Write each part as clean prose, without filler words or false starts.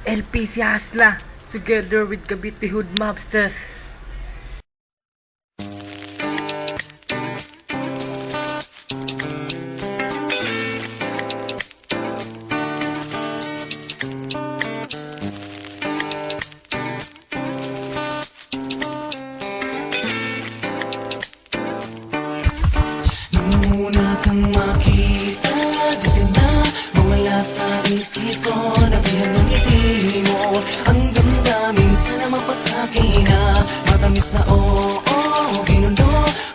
LPC Hasla together with Cavite Hood Mobsters. Nung una kang makita, di ka na mawala sa isip ko. Nabihan ng ngiti mo, ang damdamin sana mapasakin na. Matamis na oo, ginundo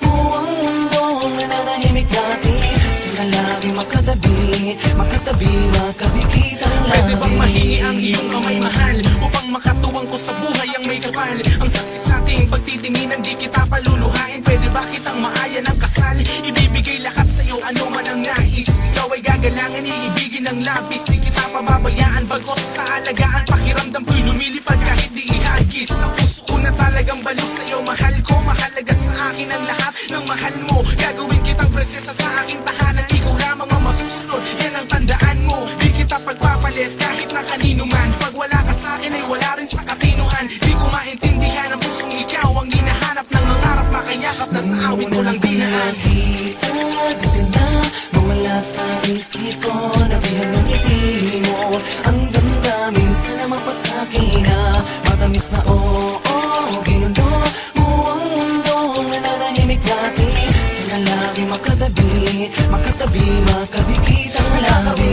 mo ang mundong nananahimik dati. Sana lagi makatabi, makadikit ang labi. Pwede bang mahingi ang iyong kamay, mahal, upang makatuwang ko sa buhay ang may kapal? Ang saksi sa ating pagtitinginan, di kita paluluhain. Pwede ba kitang maaya ng kasal? Ibibigay lahat sa'yo, ano man ang nais. Ikaw ay gagalangan, iibigin ng labis. Di kita pababayaan, bagos sa alagaan. Pakiramdam ko'y lumilipad kahit di ihagis. Ang puso ko na talagang balo sa'yo, mahal ko. Mahalaga sa akin ang lahat ng mahal mo. Gagawin kitang presensya sa aking tahanan. Ikaw lamang ang masusunod, yan ang tandaan mo. Di kita pagpapalit kahit na kanino man. Pag wala ka sa akin ay wala rin sa katinuan. Di ko maintindihan ang pusong ikaw ang hinahanap ng mangarap. Makayakap na sa awit ko lang dinaan. Kita, di ka na mawala sa isip ko. Nabihan ng ngiti mo, ang damdamin sana mapasakin na. Matamis na oo, ginundo mo ang mundong nananahimik dati. Sana lagi makatabi, makadikit ang labi.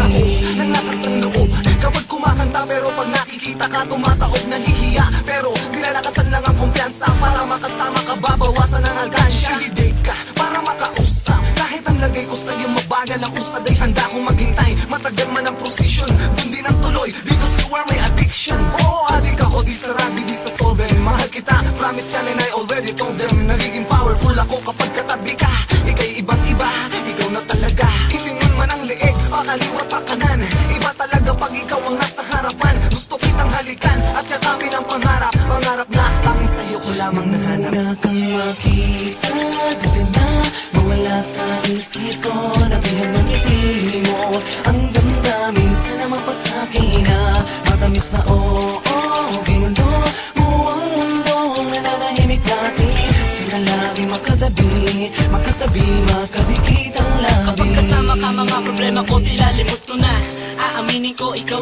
Ng lakas ng loob kapag kumakanta, pero pag nakikita ka tumataob, nahihiya. Pero nilalakasan lang ang kumpiyansa para makasama ka, babawasan ang alkansya. Hilidig ka para makausap, kahit ang lagay ko sa'yo mabagal ang usad. Ay handa kong maghintay, matagal man ang prosesyon, dun din ang tuloy, because you are my addiction. Oo, adik ako, di sa rugby, di sa solvent. Mahal kita, promise yan and I already told them. Nagiging powerful ako kapag katabi ka. Ika'y ibang iba, ikaw na talaga. Hilingon man ang leeg, pakaliwat pa kanan. Iba talaga pag ikaw ang nasa harapan. Gusto kitang halikan at yakapin ang pangarap. Pangarap na tanging sa'yo ko lamang nahanap. Una kang makita, di ka na mawala sa isip ko. Nabihan ng ngiti mo, ang damdamin sana mapasakin na. Matamis na oo, ginundo mo ang mundong nananahimik dati. Sana lagi makatabi, makadikit ang labi. Kapag kasama ka, mga problema ko ilalimot ko na. Aaminin ko, ikaw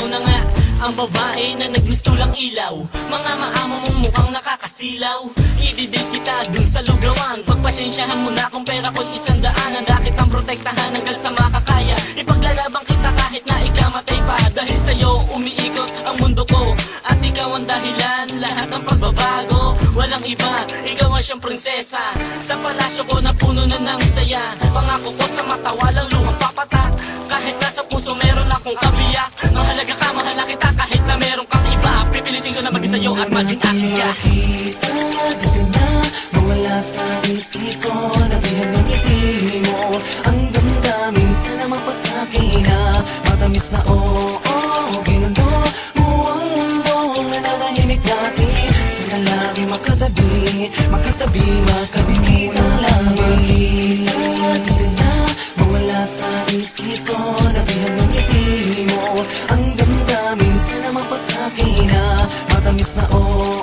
na nga ang babae na naggusto lang ilaw. Mga maamo mong mukhang nakakasilaw. Ididate kita dun sa lugawan. Pagpasensyahan mo na kung pera ko'y 100. Handa kitang protektahan hanggang sa makakaya. Ipaglalabang kita kahit na ikamatay pa. Dahil sa'yo umiikot ang mundo ko, at ikaw ang dahilan lahat ng pagbabago. Walang iba, ikaw ang siyang prinsesa. Sa palasyo ko na puno na ng saya. Pangako ko sa mata walang luhang papatak. Kahit nasa puso meron akong kabiyak. Mahalaga ka, mahal na kita kahit na meron kang iba. Pipilitin ko na maging sa'yo at maging aking ka. Kita, di ka na mawala sa isip ko. Nabihan ng ngiti mo, ang damdamin sana mapasakin na. Matamis na oo, ginundo mo ang mundong nananahimik dati. Sana lagi makatabi, makadikit ang labi. Kita, di ka na mawala sa isip ko. Nabihan ng ngiti mo, ang damdamin sana mapasakin na. Matamis na oo,